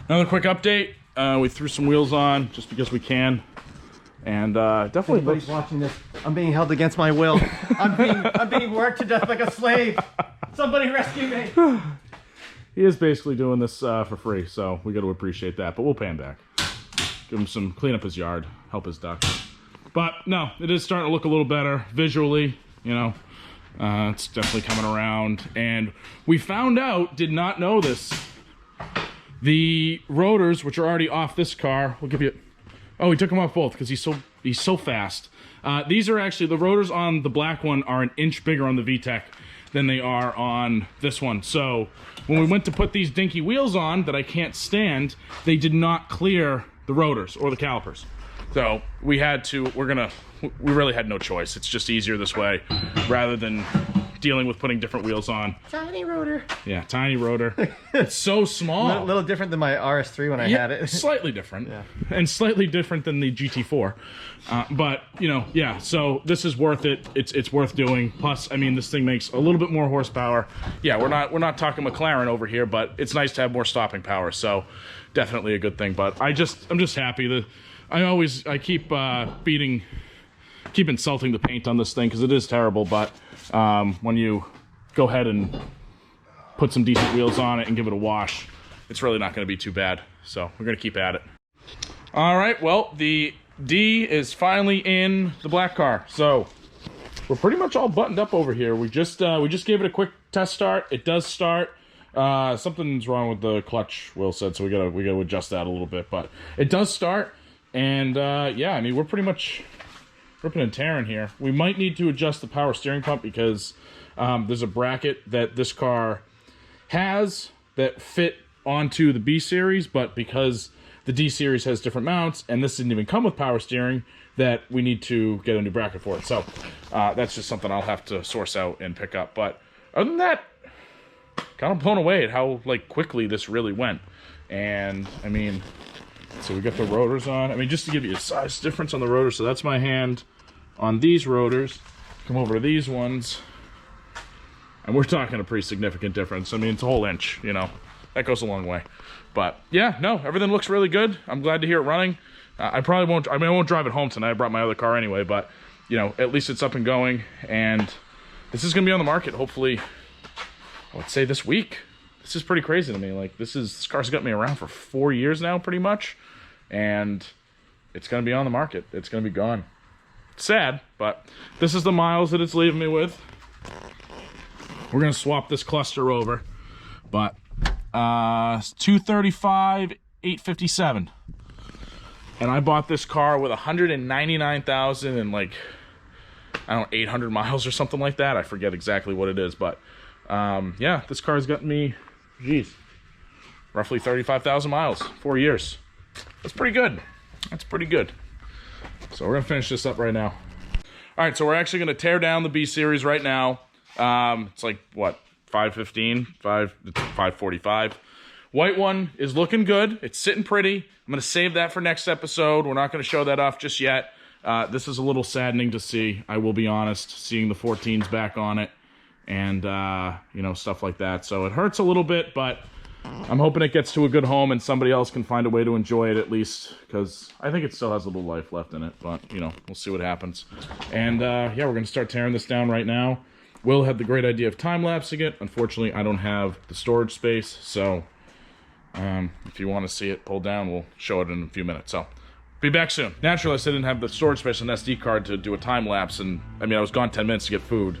Another quick update. We threw some wheels on just because we can, and definitely. Everybody's watching this. I'm being held against my will. I'm being worked to death like a slave. Somebody rescue me. He is basically doing this for free, so we got to appreciate that. But we'll pay him back. Give him some, clean up his yard, help his ducks. But no, it is starting to look a little better visually. You know, it's definitely coming around, and we found out, did not know this. The rotors, which are already off this car, we'll give you. Oh, we took them off both because he's so fast. These are actually, the rotors on the black one are an inch bigger on the VTEC than they are on this one. So when we went to put these dinky wheels on that I can't stand, they did not clear the rotors or the calipers. So we had to. We really had no choice. It's just easier this way rather than dealing with putting different wheels on. Tiny rotor. Yeah, tiny rotor. It's so small. A little different than my RS3 when I had it. Slightly different. Yeah. And slightly different than the GT4. But, you know, yeah, so this is worth it. It's worth doing. Plus, I mean, this thing makes a little bit more horsepower. Yeah, we're not talking McLaren over here, but it's nice to have more stopping power. So definitely a good thing. But I'm just happy that I keep insulting the paint on this thing because it is terrible, but when you go ahead and put some decent wheels on it and give it a wash, it's really not going to be too bad. So we're going to keep at it. All right, well, the D is finally in the black car, so we're pretty much all buttoned up over here. We just gave it a quick test start. It does start. Something's wrong with the clutch, Will said, so we gotta adjust that a little bit, but it does start. And yeah, I mean, we're pretty much ripping and tearing here. We might need to adjust the power steering pump because there's a bracket that this car has that fit onto the B series, but because the D series has different mounts and this didn't even come with power steering, that we need to get a new bracket for it. So that's just something I'll have to source out and pick up. But other than that, kind of blown away at how quickly this really went. And I mean, so we got the rotors on. I mean, just to give you a size difference on the rotors, so that's my hand on these rotors. Come over to these ones, and we're talking a pretty significant difference. I mean, it's a whole inch, you know. That goes a long way. But yeah, no, everything looks really good. I'm glad to hear it running. I probably won't, I mean, I won't drive it home tonight. I brought my other car anyway, but, you know, at least it's up and going, and this is going to be on the market, hopefully, I would say this week. This is pretty crazy to me. Like, this car's got me around for 4 years now, pretty much, and it's going to be on the market. It's going to be gone. It's sad, but this is the miles that it's leaving me with. We're going to swap this cluster over, but 235, 857. And I bought this car with 199,000 and like, I don't know, 800 miles or something like that. I forget exactly what it is, but yeah, this car's gotten me, geez, roughly 35,000 miles, 4 years. That's pretty good. That's pretty good. So we're gonna finish this up right now. All right, so we're actually gonna tear down the B series right now. It's like what, 5:15, 5:45. White one is looking good. It's sitting pretty. I'm gonna save that for next episode. We're not gonna show that off just yet. This is a little saddening to see, I will be honest, seeing the 14s back on it and you know, stuff like that. So it hurts a little bit, but I'm hoping it gets to a good home and somebody else can find a way to enjoy it at least, because I think it still has a little life left in it, but you know, we'll see what happens. And yeah, we're gonna start tearing this down right now. Will had the great idea of time-lapsing it. Unfortunately, I don't have the storage space, so if you want to see it pulled down, we'll show it in a few minutes. So be back soon. Naturally, I didn't have the storage space on the SD card to do a time lapse, and I mean, I was gone 10 minutes to get food.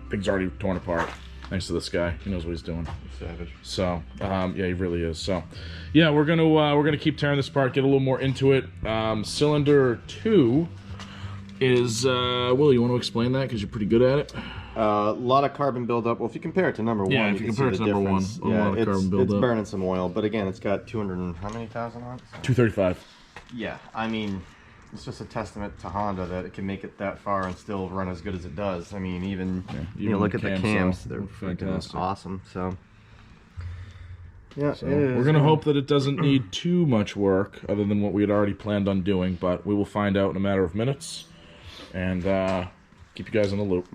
Things already torn apart. Thanks to this guy, he knows what he's doing. Savage. So yeah, he really is. So yeah, we're gonna keep tearing this apart, get a little more into it. Cylinder 2 is Will, you want to explain that because you're pretty good at it? A lot of carbon buildup. Well, if you compare it to number one, yeah, if you compare it to number one, a lot of carbon buildup. It's burning some oil, but again, it's got 200 and how many thousand on it? 235. Yeah, I mean, it's just a testament to Honda that it can make it that far and still run as good as it does. I mean, even you know, look at the cams; they're fantastic, awesome. So yeah, so we're gonna hope that it doesn't need too much work, other than what we had already planned on doing. But we will find out in a matter of minutes, and keep you guys in the loop.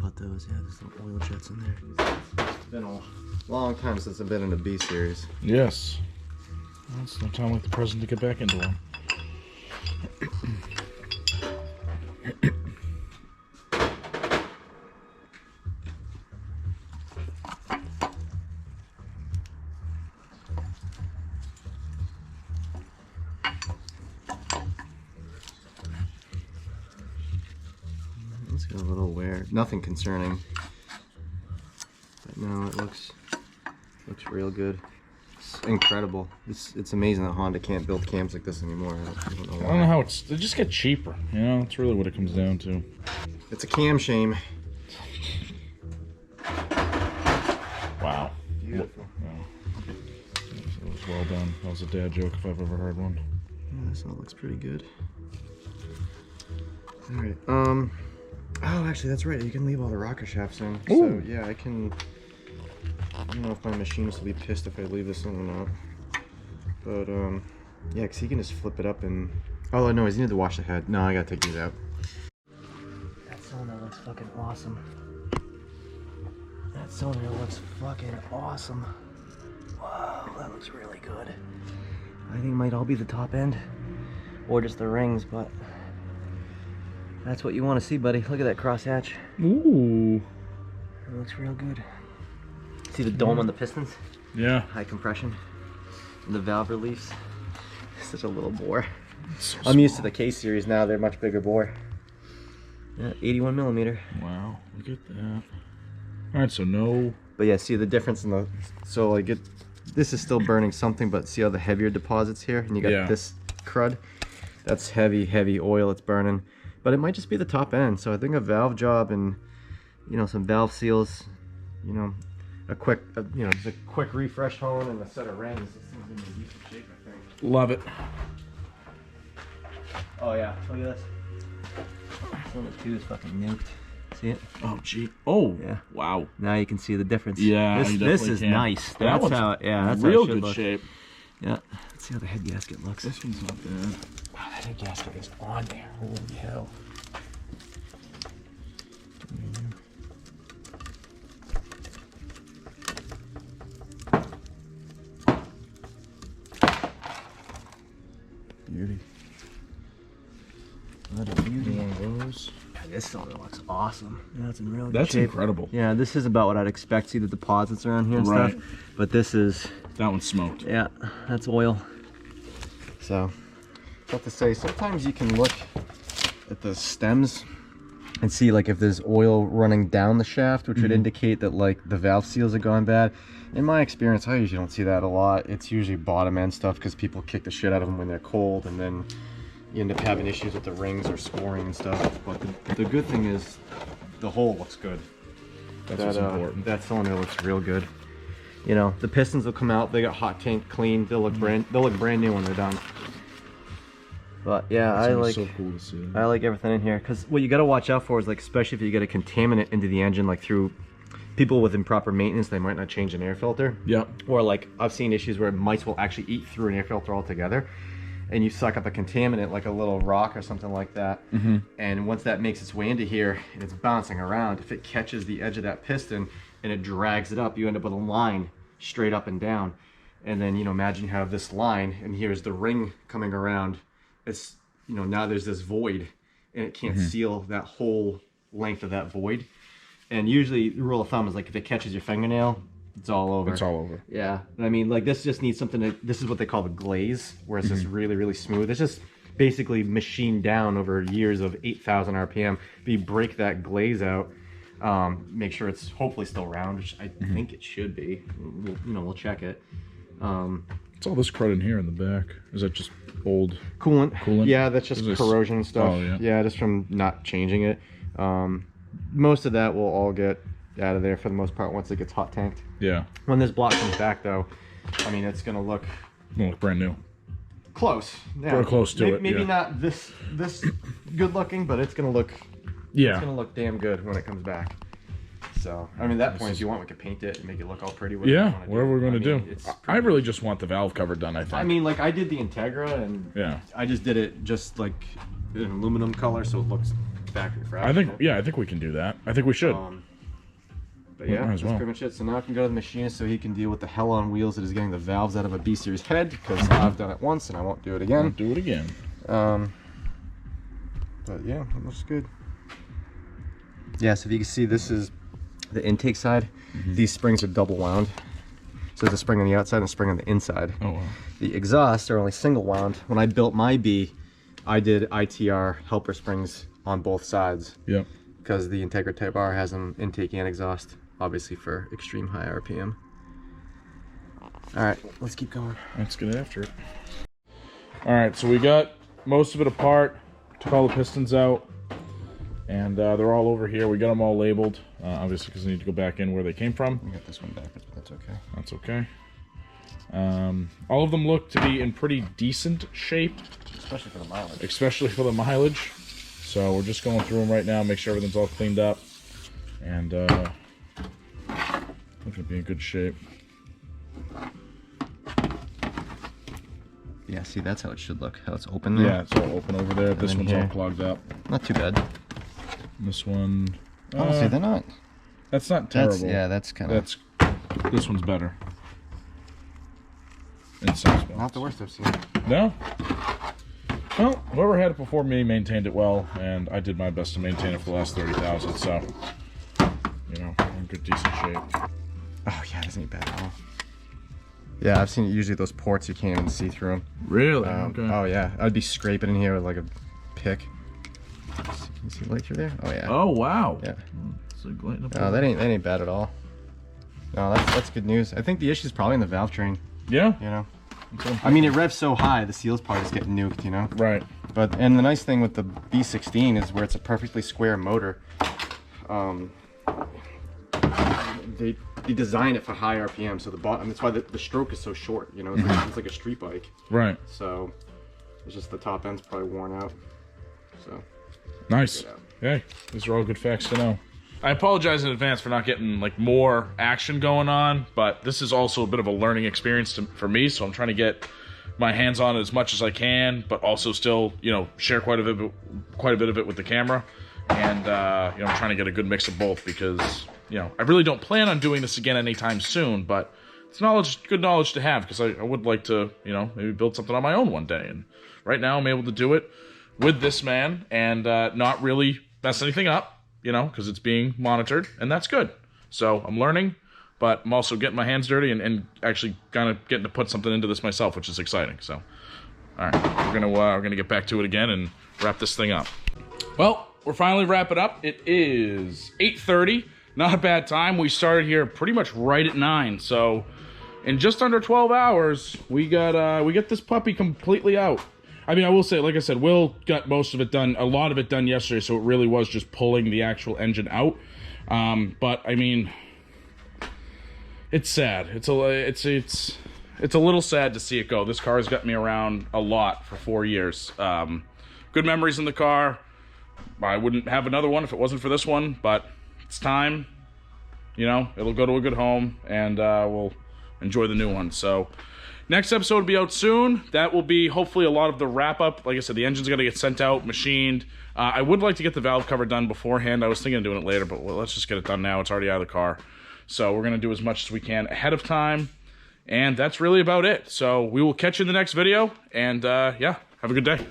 about those. Yeah, there's some oil jets in there. It's been a long time since I've been in a B series. Yes. Well, it's no time like the present to get back into one. It's got a little wear. Nothing concerning. But no, it looks real good. It's incredible. It's amazing that Honda can't build cams like this anymore. I don't know why. I don't know how they just get cheaper. You know, that's really what it comes down to. It's a cam shame. Wow. Beautiful. Wow. That was well done. That was a dad joke if I've ever heard one. Yeah, this all looks pretty good. All right. Oh, actually, that's right. You can leave all the rocker shafts in. Ooh. So yeah, I can. I don't know if my machinist will be pissed if I leave this in or not. But yeah, because he can just flip it up and. Oh no, he's need to wash the head. No, I gotta take these out. That cylinder looks fucking awesome. That cylinder looks fucking awesome. Wow, that looks really good. I think it might all be the top end, or just the rings, but. That's what you want to see, buddy. Look at that crosshatch. Ooh. It looks real good. See the dome on the pistons? Yeah. High compression. And the valve reliefs. Such a little bore. So I'm used to the K series now. They're much bigger bore. Yeah, 81 millimeter. Wow. Look at that. All right, so no. But yeah, see the difference in the. So like this is still burning something, but see all the heavier deposits here, and you got this crud. That's heavy oil. It's burning. But it might just be the top end, so I think a valve job and, you know, some valve seals, you know, a quick refresh hone and a set of rings. This thing's in decent shape, I think. Love it. Oh yeah, look at this. Cylinder 2 is fucking nuked. See it? Oh gee. Oh yeah. Wow. Now you can see the difference. Yeah. This is nice. That's how. Yeah, that's real how it should good look. shape. Yeah. Let's see how the head gasket looks. This one's not bad. Wow, that head gasket is on there. Holy hell. Beauty. What a beauty. One of those. This cylinder looks awesome. Yeah, that's in real good That's shape. incredible. Yeah, this is about what I'd expect. See the deposits around here and Right. stuff. But this is. That one's smoked. Yeah, that's oil. So, tough to say. Sometimes you can look at the stems and see like if there's oil running down the shaft, which would indicate that like the valve seals are going bad. In my experience, I usually don't see that a lot. It's usually bottom end stuff because people kick the shit out of them when they're cold, and then you end up having issues with the rings or scoring and stuff. But the good thing is the hole looks good. That's what's important. That cylinder looks real good. You know, the pistons will come out. They got hot tank clean. They'll look brand new when they're done. But yeah, I like. So cool to see. I like everything in here because what you got to watch out for is like, especially if you get a contaminant into the engine, like through people with improper maintenance, they might not change an air filter. Yeah. Or like I've seen issues where mice will actually eat through an air filter altogether, and you suck up a contaminant like a little rock or something like that. And once that makes its way into here and it's bouncing around, if it catches the edge of that piston and it drags it up, you end up with a line straight up and down. And then, you know, imagine you have this line and here's the ring coming around. It's, you know, now there's this void and it can't seal that whole length of that void. And usually the rule of thumb is like if it catches your fingernail, it's all over. It's all over. Yeah. I mean, like this just needs something to, this is what they call the glaze, where it's just really, really smooth. It's just basically machined down over years of 8,000 RPM. If you break that glaze out, make sure it's hopefully still round, which I think it should be. We'll check it. What's all this crud in here in the back? Is that just old coolant? Yeah, that's just corrosion and stuff. Oh, yeah, just from not changing it. Most of that will all get out of there for the most part once it gets hot tanked. Yeah. When this block comes back though, I mean, it's gonna look brand new. Close. Yeah. Very close to it. Maybe not this good looking, but it's gonna look. Yeah. It's gonna look damn good when it comes back. So I mean, at that point, if you want, we could paint it and make it look all pretty. Yeah, whatever we're gonna do. I really just want the valve cover done. I think. I mean, like I did the Integra, and I just did it just like an aluminum color, so it looks factory fresh. I think we can do that. I think we should. But yeah, that's pretty much it. So now I can go to the machinist so he can deal with the hell on wheels that is getting the valves out of a B series head, because I've done it once and I won't do it again. Won't do it again. But yeah, it looks good. Yeah, so if you can see, this is the intake side. These springs are double wound. So there's a spring on the outside and a spring on the inside. Oh wow. The exhausts are only single wound. When I built my B, I did ITR helper springs on both sides. Yep. Because the Integra Type R has them intake and exhaust, obviously for extreme high RPM. All right, let's keep going. Let's get after it. All right, so we got most of it apart. Took all the pistons out, and they're all over here. We got them all labeled, obviously because they need to go back in where they came from. We got this one backwards, but that's okay. That's okay. All of them look to be in pretty decent shape. Especially for the mileage. Especially for the mileage. So we're just going through them right now, make sure everything's all cleaned up. And looking to be in good shape. Yeah, see, that's how it should look. How it's open there. Yeah, it's all open over there. This one's all clogged up. Not too bad. This one... Honestly, they're not... That's not terrible. That's kind of... This one's better. In some spots. Not the worst I've seen. No? Well, whoever had it before me maintained it well, and I did my best to maintain it for the last 30,000, so, you know, we're in good, decent shape. Oh, yeah, it isn't bad at all. Yeah, I've seen it. Usually those ports, you can't even see through them. Really? Okay. Oh, yeah. I'd be scraping in here with, like, a pick. Can you see the light through there? Oh, yeah. Oh, wow. Yeah. So up oh, that ain't bad at all. No, that's good news. I think the issue's probably in the valve train. Yeah? You know? I mean, it revs so high, the seals part is getting nuked, you know? Right. And the nice thing with the B16 is where it's a perfectly square motor, they design it for high RPM, so the bottom, that's why the stroke is so short, you know? It's like a street bike. Right. So, it's just the top end's probably worn out, so. Nice. Hey, these are all good facts to know. I apologize in advance for not getting like more action going on, but this is also a bit of a learning experience for me, so I'm trying to get my hands on it as much as I can, but also still, you know, share quite a bit of it with the camera, and you know, I'm trying to get a good mix of both because, you know, I really don't plan on doing this again anytime soon, but it's good knowledge to have because I would like to, you know, maybe build something on my own one day, and right now I'm able to do it with this man and not really mess anything up. You know, because it's being monitored, and that's good. So I'm learning, but I'm also getting my hands dirty and actually kind of getting to put something into this myself, which is exciting. So, all right, we're gonna get back to it again and wrap this thing up. Well, we're finally wrapping up. It is 8:30. Not a bad time. We started here pretty much right at 9. So, in just under 12 hours, we got this puppy completely out. I mean, I will say, like I said, Will got most of it done, a lot of it done yesterday, so it really was just pulling the actual engine out. But I mean, it's sad. It's a little sad to see it go. This car has got me around a lot for 4 years. Good memories in the car. I wouldn't have another one if it wasn't for this one, but it's time. You know, it'll go to a good home, and we'll enjoy the new one. So. Next episode will be out soon. That will be hopefully a lot of the wrap up. Like I said, the engine's going to get sent out, machined. I would like to get the valve cover done beforehand. I was thinking of doing it later, but let's just get it done now. It's already out of the car. So we're going to do as much as we can ahead of time. And that's really about it. So we will catch you in the next video. And yeah, have a good day.